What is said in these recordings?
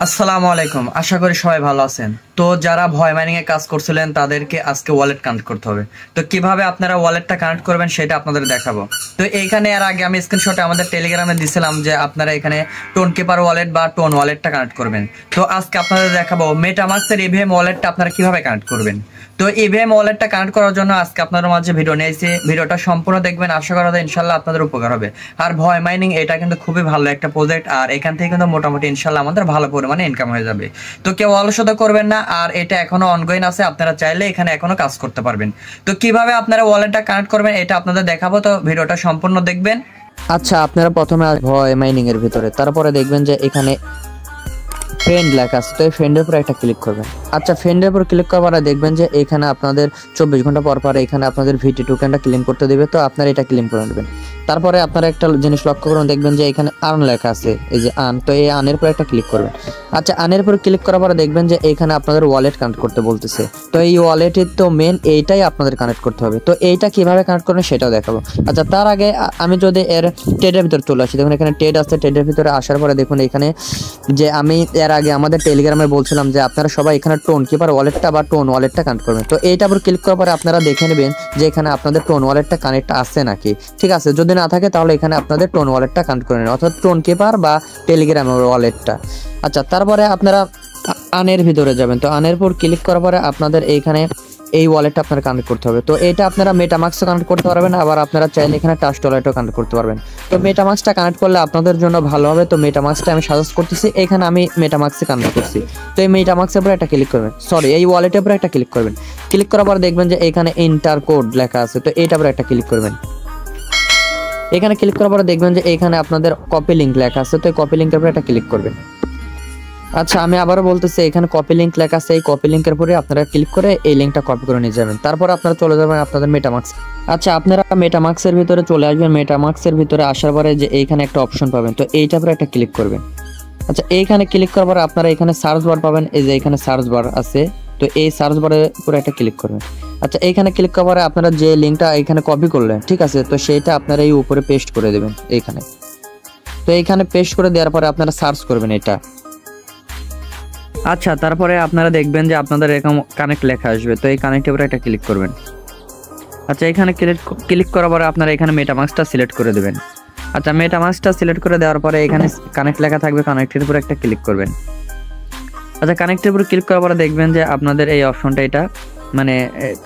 আসসালামু আলাইকুম। আশা করি সবাই ভালো আছেন। তো যারা ভয় মাইনিং এ কাজ করছিলেন তাদেরকে আজকে ওয়ালেট কানেক্ট করতে হবে। তো কিভাবে আপনারা ওয়ালেটটা কানেক্ট করবেন সেটা আপনাদের দেখাবো। তো এইখানে এর আগে আমি স্ক্রিনশটে আমাদের টেলিগ্রামে দিছিলাম যে আপনারা এখানে টোন কিপার ওয়ালেট বা টোন ওয়ালেটটা কানেক্ট করবেন। তো আজকে আপনাদের দেখাবো মেটামাস্কের ইভিএম ওয়ালেটটা আপনারা কিভাবে কানেক্ট করবেন। তো ইভিএম ওয়ালেটটা কানেক্ট করার জন্য আজকে আপনাদের মাঝে ভিডিও নিয়েছি। ভিডিওটা সম্পূর্ণ দেখবেন, আশা করা যায় ইনশাল্লাহ আপনাদের উপকার হবে। আর ভয় মাইনিং এটা কিন্তু খুবই ভালো একটা প্রজেক্ট, আর এখান থেকে কিন্তু মোটামুটি ইনশাল্লাহ আমাদের ভালো পরিমাণে ইনকাম হয়ে যাবে। তো কেউ অলসতা করবেন না, আর এটা এখনো অনগোয়িং আছে, আপনারা চাইলে এখানে এখনো কাজ করতে পারবেন। তো কিভাবে আপনারা ওয়ালেটটা কানেক্ট করবেন এটা আপনাদের দেখাবো, তো ভিডিওটা সম্পূর্ণ দেখবেন। আচ্ছা, আপনারা প্রথমে ভয় মাইনিং এর ভিতরে, তারপরে দেখবেন যে এখানে ফ্রেন্ড লেখা আছে, তো এই ফ্রেন্ডের উপর একটা ক্লিক করবেন। আচ্ছা, ফ্রেন্ডের উপর ক্লিক করার পরে দেখবেন যে এখানে আপনাদের 24 ঘন্টা পর পর এখানে আপনাদের ভিটি টোকেনটা ক্লেম করতে দেবে, তো আপনারা এটা ক্লেম করে নেবেন। তারপরে আপনারা একটা জিনিস লক্ষ্য করুন, দেখবেন যে এখানে আর্ন লেখা আছে, এই যে আর্ন, তো এই আর্নের উপর একটা ক্লিক করবেন। আচ্ছা, আর্নের উপর ক্লিক করার পরে দেখবেন যে এখানে আপনাদের ওয়ালেট কানেক্ট করতে বলতেছে, তো এই ওয়ালেটের তো মেন এইটাই আপনাদের কানেক্ট করতে হবে। তো এইটা কিভাবে কানেক্ট করবেন সেটাও দেখাবো। আচ্ছা, তার আগে আমি যদি এর টেডের ভিতরে চলে আসি, দেখুন এখানে টেড আছে, টেডের ভিতরে আসার পরে দেখুন এখানে যে আমি এর আগে আমাদের টেলিগ্রামে বলছিলাম যে আপনারা সবাই এখানে টোন কিপার ওয়ালেটটা বা টোন ওয়ালেটটা কানেক্ট করবেন। তো এইটার উপর ক্লিক করার পরে আপনারা দেখে নেবেন যে এখানে আপনাদের টোন ওয়ালেটটা কানেক্ট আছে নাকি। ঠিক আছে, যদি না থাকে তাহলে এখানে আপনাদের টোন ওয়ালেটটা কানেক্ট করে নেন, অর্থাৎ টোন কিপার বা টেলিগ্রামের ওয়ালেটটা। আচ্ছা, তারপরে আপনারা আনের ভিতরে যাবেন। তো আনের উপর ক্লিক করার পরে আপনাদের এইখানে এই ওয়ালেটটা আপনারা কানেক্ট করতে হবে। তো এটা আপনারা মেটামাস্কও কানেক্ট করতে পারবেন, আবার আপনারা চাইলে এখানে ট্রাস্ট ওয়ালেটও কানেক্ট করতে পারবেন। তো মেটামাস্কটা কানেক্ট করলে আপনাদের জন্য ভালো হবে। তো মেটামাস্কটা আমি সাজেস্ট করতেছি, এখানে আমি মেটামাস্কে কানেক্ট করছি। তো এই মেটামাস্কের উপরে একটা ক্লিক করবেন, সরি এই ওয়ালেটের উপরে একটা ক্লিক করবেন। ক্লিক করার পর দেখবেন যে এখানে এন্টার কোড লেখা আছে, তো এইটার উপরে একটা ক্লিক করবেন। এখানে ক্লিক করার পরে দেখবেন যে এখানে আপনাদের কপি লিঙ্ক লেখা আছে, তো এই কপি লিঙ্কের উপরে একটা ক্লিক করবেন। আচ্ছা, আমি আবারও বলতেছি, এখানে কপি লিঙ্ক লেখা আছে, এই কপি লিঙ্কের উপরে আপনারা ক্লিক করে এই লিঙ্কটা কপি করে নিয়ে যাবেন। তারপর আপনারা চলে যাবেন আপনাদের মেটামাস্ক। আচ্ছা, আপনারা মেটামাস্কের ভিতরে চলে আসবেন। মেটামাস্কের ভিতরে আসার পরে যে এইখানে একটা অপশন পাবেন, তো এইটার উপরে একটা ক্লিক করবেন। আচ্ছা, এইখানে ক্লিক করার পরে আপনারা এখানে সার্চ বার পাবেন, এই যে এখানে সার্চ বার আছে, তো এই সার্চ বারের উপরে একটা ক্লিক করবেন। আচ্ছা, এইখানে ক্লিক করার পরে আপনারা যে লিঙ্কটা এখানে কপি করলেন, ঠিক আছে, তো সেইটা আপনারা এই উপরে পেস্ট করে দেবেন এইখানে। তো এইখানে পেস্ট করে দেওয়ার পরে আপনারা সার্চ করবেন এটা। আচ্ছা, তারপরে আপনারা দেখবেন যে আপনাদের এরকম কানেক্ট লেখা আসবে, তো এই কানেক্টের উপরে একটা ক্লিক করবেন। আচ্ছা, এখানে ক্লিক করার পরে আপনারা এখানে মেটামাস্কটা সিলেক্ট করে দেবেন। আচ্ছা, মেটামাস্কটা সিলেক্ট করে দেওয়ার পরে এখানে কানেক্ট লেখা থাকবে, কানেক্টের উপরে একটা ক্লিক করবেন। আচ্ছা, কানেক্টের উপরে ক্লিক করার পরে দেখবেন যে আপনাদের এই অপশনটা এটা মানে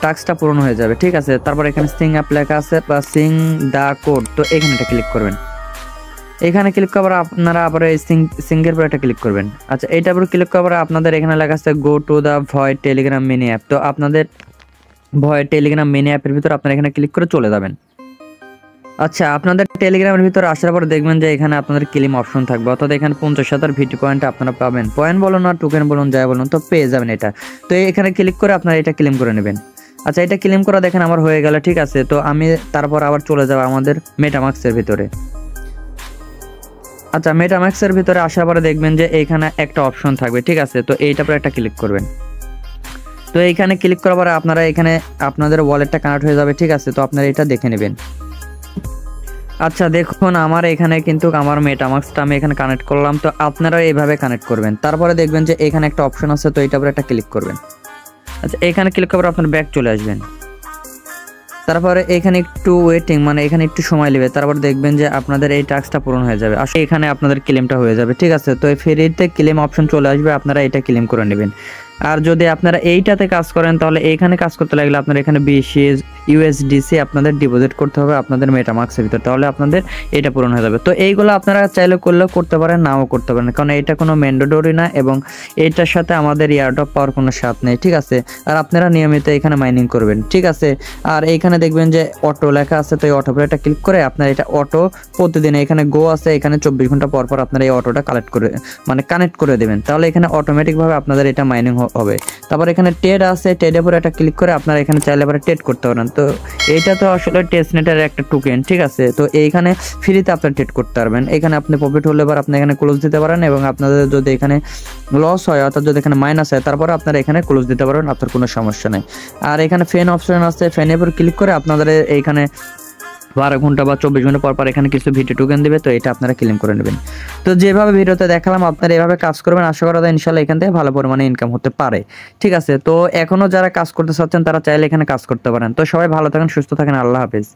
টাস্কটা পূরণ হয়ে যাবে, ঠিক আছে। তারপর এখানে সিং অ্যাপ লেখা আছে বা সিং দা কোড, তো এখানে একটা ক্লিক করবেন। এখানে ক্লিক করার আপনারা আবার এই সিঙ্গের উপর একটা ক্লিক করবেন। আচ্ছা, এইটার উপর ক্লিক করার আপনাদের এখানে লেখা আছে গো টু দা ভয় টেলিগ্রাম মিনি অ্যাপ, তো আপনাদের ভয় টেলিগ্রাম মিনি অ্যাপের ভিতর আপনারা এখানে ক্লিক করে চলে যাবেন। আচ্ছা, আপনাদের টেলিগ্রামের ভিতরে আসার পর দেখবেন যে এখানে আপনাদের ক্লেম অপশন থাকবে, অর্থাৎ এখানে 50,000 ভিটি পয়েন্ট আপনারা পাবেন। পয়েন্ট বলুন আর টোকেন বলুন, যাই বলুন, তো পেয়ে যাবেন এটা। তো এখানে ক্লিক করে আপনারা এটা ক্লেম করে নেবেন। আচ্ছা, এটা ক্লেম করা দেখেন আমার হয়ে গেল, ঠিক আছে। তো আমি তারপর আবার চলে যাব আমাদের মেটামাস্কের ভিতরে। আচ্ছা, মেটামাস্কের ভিতরে আসার পরে দেখবেন যে এইখানে একটা অপশন থাকবে, ঠিক আছে, তো এইটার উপরে একটা ক্লিক করবেন। তো এইখানে ক্লিক করার পরে আপনারা এখানে আপনাদের ওয়ালেটটা কানেক্ট হয়ে যাবে, ঠিক আছে। তো আপনারা এটা দেখে নেবেন। আচ্ছা, দেখুন আমার এখানে কিন্তু আমার মেটামাস্কটা আমি এখানে কানেক্ট করলাম, তো আপনারা এইভাবে কানেক্ট করবেন। তারপরে দেখবেন যে এখানে একটা অপশন আছে, তো এইটার উপরে একটা ক্লিক করবেন। আচ্ছা, এখানে ক্লিক করার পর আপনারা ব্যাক চলে আসবেন। তারপরে এখানে একটু ওয়েটিং, মানে এখানে একটু সময় নেবে, তারপর দেখবেন যে আপনাদের এই টাস্কটা পূরণ হয়ে যাবে। আসলে এখানে আপনাদের ক্লেমটা হয়ে যাবে, ঠিক আছে। তো এই ফ্রিতে ক্লেম অপশন চলে আসবে, আপনারা এটা ক্লেম করে নেবেন। আর যদি আপনারা এইটাতে কাজ করেন তাহলে এইখানে কাজ করতে লাগলে আপনারা এখানে 20 ইউএসডিসি আপনাদের ডিপোজিট করতে হবে আপনাদের মেটামাস্কের ভিতর, তাহলে আপনাদের এটা পূরণ হয়ে যাবে। তো এইগুলো আপনারা চাইলে করলেও করতে পারেন, নাও করতে পারেন, কারণ এটা কোনো ম্যান্ডেটরি না এবং এইটার সাথে আমাদের এয়ারড্রপ পাওয়ার কোনো স্বাদ নেই, ঠিক আছে। আর আপনারা নিয়মিত এখানে মাইনিং করবেন, ঠিক আছে। আর এইখানে দেখবেন যে অটো লেখা আছে, তো এই অটো উপরে একটা ক্লিক করে আপনারা এটা অটো প্রতিদিন এখানে গো আছে, এখানে 24 ঘন্টা পর পর আপনারা এই অটোটা কানেক্ট করে দেবেন, তাহলে এখানে অটোমেটিকভাবে আপনাদের এটা মাইনিং হবে। তারপর এখানে টেড আছে, টেডের উপরে একটা ক্লিক করে আপনারা এখানে চাইলে আবার ট্রেড করতে পারেন। তো এইটা তো আসলে টেস্টনেটের একটা টোকেন, ঠিক আছে। তো এইখানে ফ্রিতে আপনারা ট্রেড করতে পারবেন। এখানে আপনি প্রফিট হলে এবার আপনি এখানে ক্লোজ দিতে পারেন, এবং আপনাদের যদি এখানে লস হয় অর্থাৎ যদি এখানে মাইনাস হয় তারপরে আপনারা এখানে ক্লোজ দিতে পারবেন, আপনার কোনো সমস্যা নেই। আর এখানে ফ্যান অপশন আছে, ফ্যানের উপর ক্লিক করে আপনাদের এইখানে 12 ঘন্টা বা 24 ঘন্টা পর পর এখানে কিছু ভিডিও টোকেন দিবে, তো এটা আপনারা ক্লেম করে নেবেন। তো যেভাবে ভিডিওতে দেখালাম আপনারা এভাবে কাজ করবেন, আশা করা যায় ইনশাল্লাহ এখান থেকে ভালো পরিমাণে ইনকাম হতে পারে। ঠিক আছে, তো এখনো যারা কাজ করতে চাচ্ছেন তারা চাইলে এখানে কাজ করতে পারেন। তো সবাই ভালো থাকেন, সুস্থ থাকেন, আল্লাহ হাফেজ।